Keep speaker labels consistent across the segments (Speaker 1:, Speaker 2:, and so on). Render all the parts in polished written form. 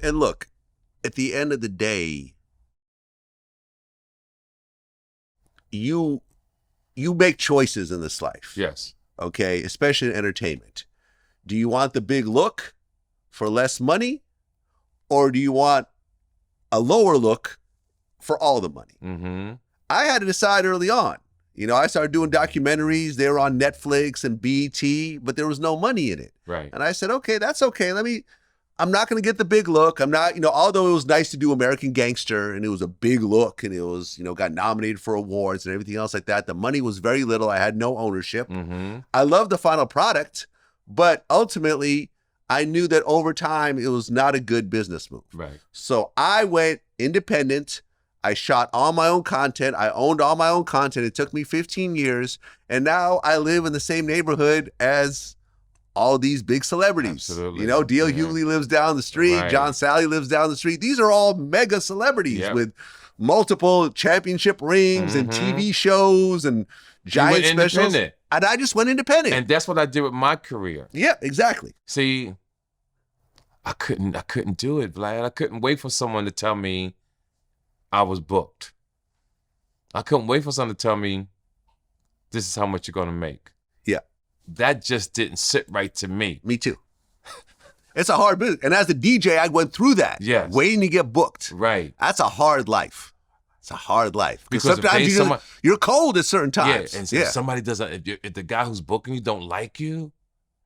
Speaker 1: And look, at the end of the day, you make choices in this life.
Speaker 2: Yes.
Speaker 1: Okay, especially in entertainment. Do you want the big look for less money, or do you want a lower look for all the money?
Speaker 2: Mm-hmm.
Speaker 1: I had to decide early on. You know, I started doing documentaries. They were on Netflix and BET, but there was no money in it.
Speaker 2: Right.
Speaker 1: And I said, okay, that's okay. I'm not going to get the big look. I'm not, although it was nice to do American Gangster and it was a big look and it was, got nominated for awards and everything else like that. The money was very little. I had no ownership.
Speaker 2: Mm-hmm.
Speaker 1: I loved the final product, but ultimately I knew that over time it was not a good business move.
Speaker 2: Right.
Speaker 1: So I went independent. I shot all my own content. I owned all my own content. It took me 15 years. And now I live in the same neighborhood as all these big celebrities.
Speaker 2: Absolutely.
Speaker 1: D.L. Hughley lives down the street.
Speaker 2: Right.
Speaker 1: John Sally lives down the street. These are all mega celebrities with multiple championship rings and TV shows and giant specials. And I just went independent.
Speaker 2: And that's what I did with my career.
Speaker 1: Yeah, exactly.
Speaker 2: See, I couldn't do it, Vlad. I couldn't wait for someone to tell me I was booked. I couldn't wait for someone to tell me this is how much you're gonna make.
Speaker 1: Yeah.
Speaker 2: That just didn't sit right to me.
Speaker 1: Me too. It's a hard business. And as a DJ, I went through that.
Speaker 2: Yes.
Speaker 1: Waiting to get booked.
Speaker 2: Right.
Speaker 1: That's a hard life. It's a hard life.
Speaker 2: Because
Speaker 1: sometimes you're cold at certain times.
Speaker 2: Yeah, and so if somebody doesn't, if the guy who's booking you don't like you,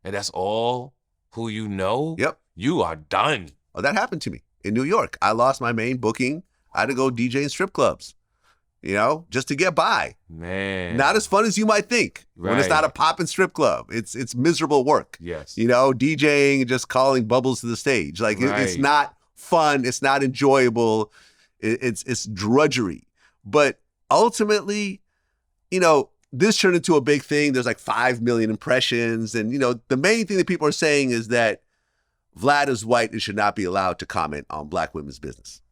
Speaker 2: and that's all who you know,
Speaker 1: yep,
Speaker 2: you are done.
Speaker 1: Oh, that happened to me in New York. I lost my main booking. I had to go DJ in strip clubs, just to get by.
Speaker 2: Man.
Speaker 1: Not as fun as you might think.
Speaker 2: Right.
Speaker 1: When it's not a poppin' strip club. It's miserable work.
Speaker 2: Yes.
Speaker 1: DJing and just calling bubbles to the stage. Like it's not fun. It's not enjoyable. It's drudgery. But ultimately, this turned into a big thing. There's like 5 million impressions. And, the main thing that people are saying is that Vlad is white and should not be allowed to comment on black women's business.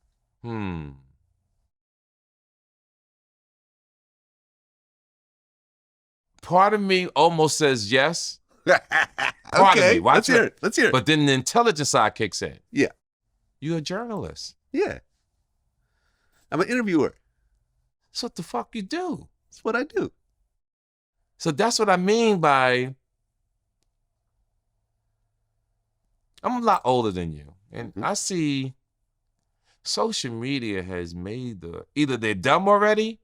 Speaker 2: Part of me almost says yes.
Speaker 1: Okay, let's hear it. Let's hear it.
Speaker 2: But then the intelligence side kicks in.
Speaker 1: Yeah.
Speaker 2: You're a journalist.
Speaker 1: Yeah. I'm an interviewer.
Speaker 2: That's what the fuck you do.
Speaker 1: That's what I do.
Speaker 2: So that's what I mean by I'm a lot older than you. And I see social media has made either they're dumb already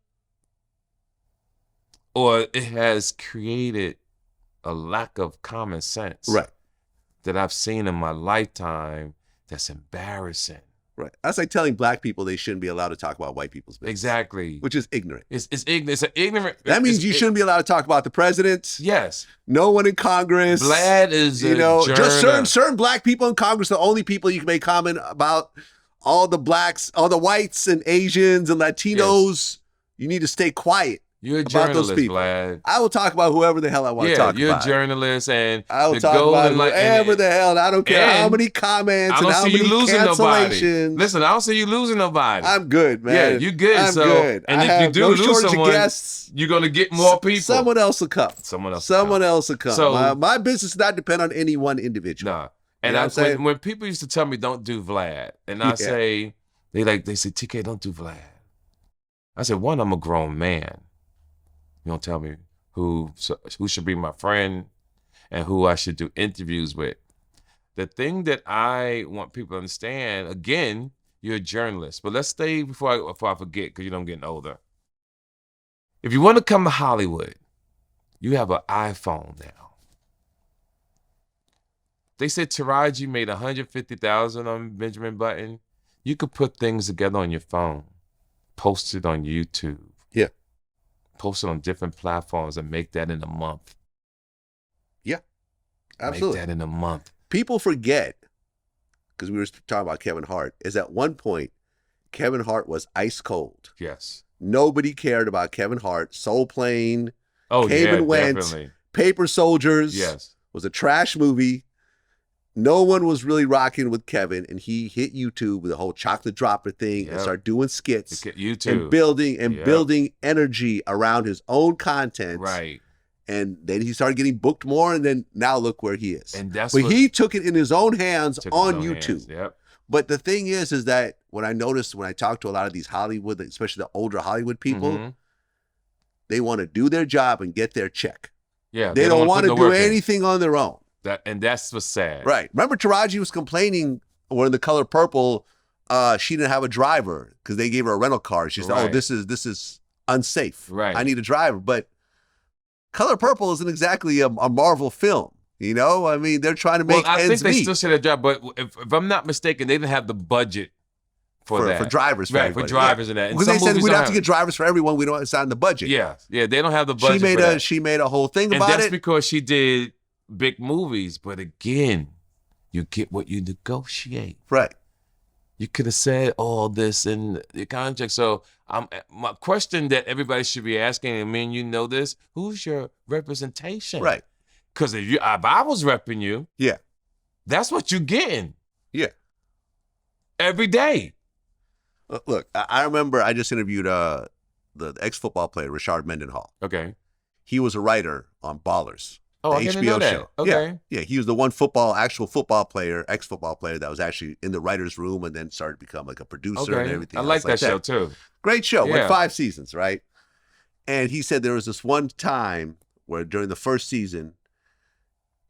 Speaker 2: or it has created a lack of common sense that I've seen in my lifetime that's embarrassing.
Speaker 1: Right. That's like telling black people they shouldn't be allowed to talk about white people's business.
Speaker 2: Exactly.
Speaker 1: Which is ignorant.
Speaker 2: It's ignorant. It's an ignorant.
Speaker 1: That means you shouldn't be allowed to talk about the president.
Speaker 2: Yes.
Speaker 1: No one in Congress.
Speaker 2: Vlad is
Speaker 1: just certain black people in Congress are the only people you can make comment about. All the blacks, all the whites and Asians and Latinos. You need to stay quiet.
Speaker 2: You're a
Speaker 1: about
Speaker 2: journalist,
Speaker 1: those people.
Speaker 2: Vlad.
Speaker 1: I will talk about whoever the hell I want to talk about.
Speaker 2: Yeah, you're a journalist, and
Speaker 1: I will talk about whoever the hell. I don't care how many comments and how many cancellations.
Speaker 2: Listen, I don't see you losing nobody.
Speaker 1: I'm good, man.
Speaker 2: Yeah, you're good.
Speaker 1: I'm good.
Speaker 2: And
Speaker 1: if
Speaker 2: you do lose someone, you're going to get more people.
Speaker 1: Someone else will come.
Speaker 2: Someone else
Speaker 1: will come. So, my business does not depend on any one individual.
Speaker 2: Nah. And when people used to tell me, don't do Vlad, and I say, they say, TK, don't do Vlad. I said, one, I'm a grown man. You don't tell me who should be my friend and who I should do interviews with. The thing that I want people to understand, again, you're a journalist. But let's stay before I forget, because I'm getting older. If you want to come to Hollywood, you have an iPhone now. They said Taraji made $150,000 on Benjamin Button. You could put things together on your phone, post it on YouTube.
Speaker 1: Yeah.
Speaker 2: Post it on different platforms and make that in a month.
Speaker 1: Yeah, absolutely.
Speaker 2: Make that in a month.
Speaker 1: People forget, because we were talking about Kevin Hart, is at one point, Kevin Hart was ice cold.
Speaker 2: Yes.
Speaker 1: Nobody cared about Kevin Hart. Soul Plane,
Speaker 2: came
Speaker 1: and went.
Speaker 2: Definitely.
Speaker 1: Paper Soldiers.
Speaker 2: Yes.
Speaker 1: Was a trash movie. No one was really rocking with Kevin, and he hit YouTube with the whole chocolate dropper thing and started doing skits and building energy around his own content.
Speaker 2: Right.
Speaker 1: And then he started getting booked more, and then now look where he is.
Speaker 2: And that's
Speaker 1: he took it in his own hands on YouTube.
Speaker 2: Yep.
Speaker 1: But the thing is that when I talk to a lot of these Hollywood, especially the older Hollywood people, they want to do their job and get their check.
Speaker 2: Yeah,
Speaker 1: they don't want to do anything on their own.
Speaker 2: And that's what's sad.
Speaker 1: Right. Remember Taraji was complaining when in The Color Purple, she didn't have a driver because they gave her a rental car. She said, "Oh, this is unsafe.
Speaker 2: Right.
Speaker 1: I need a driver." But Color Purple isn't exactly a Marvel film. You know, I mean, they're trying to make ends meet.
Speaker 2: I think they still should have job, but if I'm not mistaken, they didn't have the budget for that.
Speaker 1: For drivers,
Speaker 2: right? For drivers and that. And
Speaker 1: because they said we'd have to get drivers for everyone. We don't. It's not in the budget.
Speaker 2: Yeah, they don't have the budget.
Speaker 1: She made a whole thing about it.
Speaker 2: And that's because she did big movies. But again, you get what you negotiate.
Speaker 1: Right.
Speaker 2: You could have said all this in the contract. So my question that everybody should be asking, and me and you know this: who's your representation?
Speaker 1: Right.
Speaker 2: Because if I was repping you,
Speaker 1: yeah,
Speaker 2: that's what you're getting.
Speaker 1: Yeah.
Speaker 2: Every day.
Speaker 1: Look, I remember I just interviewed the ex-football player, Richard Mendenhall.
Speaker 2: Okay.
Speaker 1: He was a writer on Ballers,
Speaker 2: the
Speaker 1: HBO
Speaker 2: didn't know that.
Speaker 1: show.
Speaker 2: Okay.
Speaker 1: Yeah, he was the one actual football player, ex-football player that was actually in the writer's room and then started to become like a producer and everything.
Speaker 2: I like that show too.
Speaker 1: Great show. Went 5 seasons, right? And he said there was this one time where during the first season,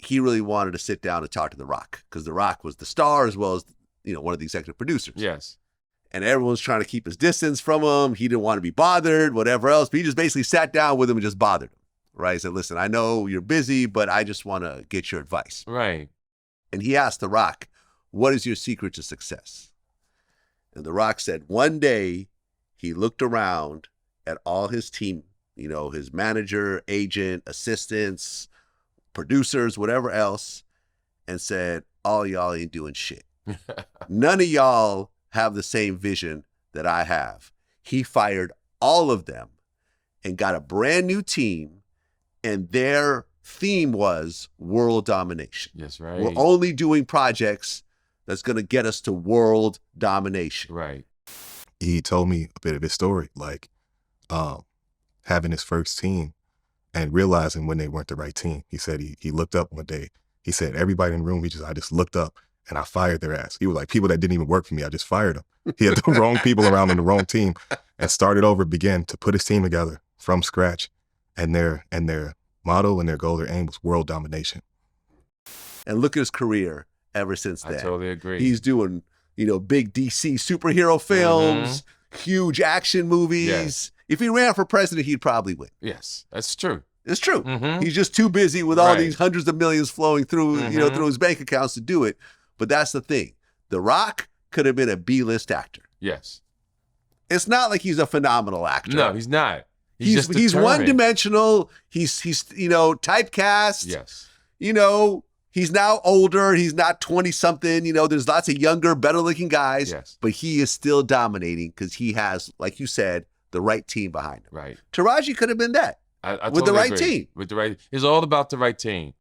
Speaker 1: he really wanted to sit down and talk to The Rock because The Rock was the star as well as, one of the executive producers.
Speaker 2: Yes.
Speaker 1: And everyone's trying to keep his distance from him. He didn't want to be bothered, whatever else. But he just basically sat down with him and just bothered him, right? He said, "Listen, I know you're busy, but I just want to get your advice."
Speaker 2: Right.
Speaker 1: And he asked The Rock, "What is your secret to success?" And The Rock said one day he looked around at all his team, his manager, agent, assistants, producers, whatever else, and said, "All y'all ain't doing shit. None of y'all have the same vision that I have." He fired all of them and got a brand new team, and their theme was world domination.
Speaker 2: That's right.
Speaker 1: We're only doing projects that's going to get us to world domination.
Speaker 2: Right.
Speaker 3: He told me a bit of his story, like having his first team and realizing when they weren't the right team. He said he looked up one day. He said, everybody in the room, I just looked up and I fired their ass. He was like, people that didn't even work for me, I just fired them. He had the wrong people around on the wrong team and started over, began to put his team together from scratch. And their motto and their goal, their aim was world domination.
Speaker 1: And look at his career ever since then.
Speaker 2: I totally agree.
Speaker 1: He's doing, big DC superhero films, huge action movies.
Speaker 2: Yes.
Speaker 1: If he ran for president, he'd probably win.
Speaker 2: Yes, that's true.
Speaker 1: It's true. He's just too busy with all these hundreds of millions flowing through, through his bank accounts to do it. But that's the thing. The Rock could have been a B-list actor.
Speaker 2: Yes.
Speaker 1: It's not like he's a phenomenal actor.
Speaker 2: No, he's not.
Speaker 1: He's one-dimensional. He's typecast.
Speaker 2: Yes.
Speaker 1: He's now older. He's not 20-something. There's lots of younger, better-looking guys.
Speaker 2: Yes.
Speaker 1: But he is still dominating because he has, like you said, the right team behind him.
Speaker 2: Right.
Speaker 1: Taraji could have been that.
Speaker 2: I
Speaker 1: with
Speaker 2: totally
Speaker 1: the right
Speaker 2: agree.
Speaker 1: team.
Speaker 2: With the right, it's all about the right team.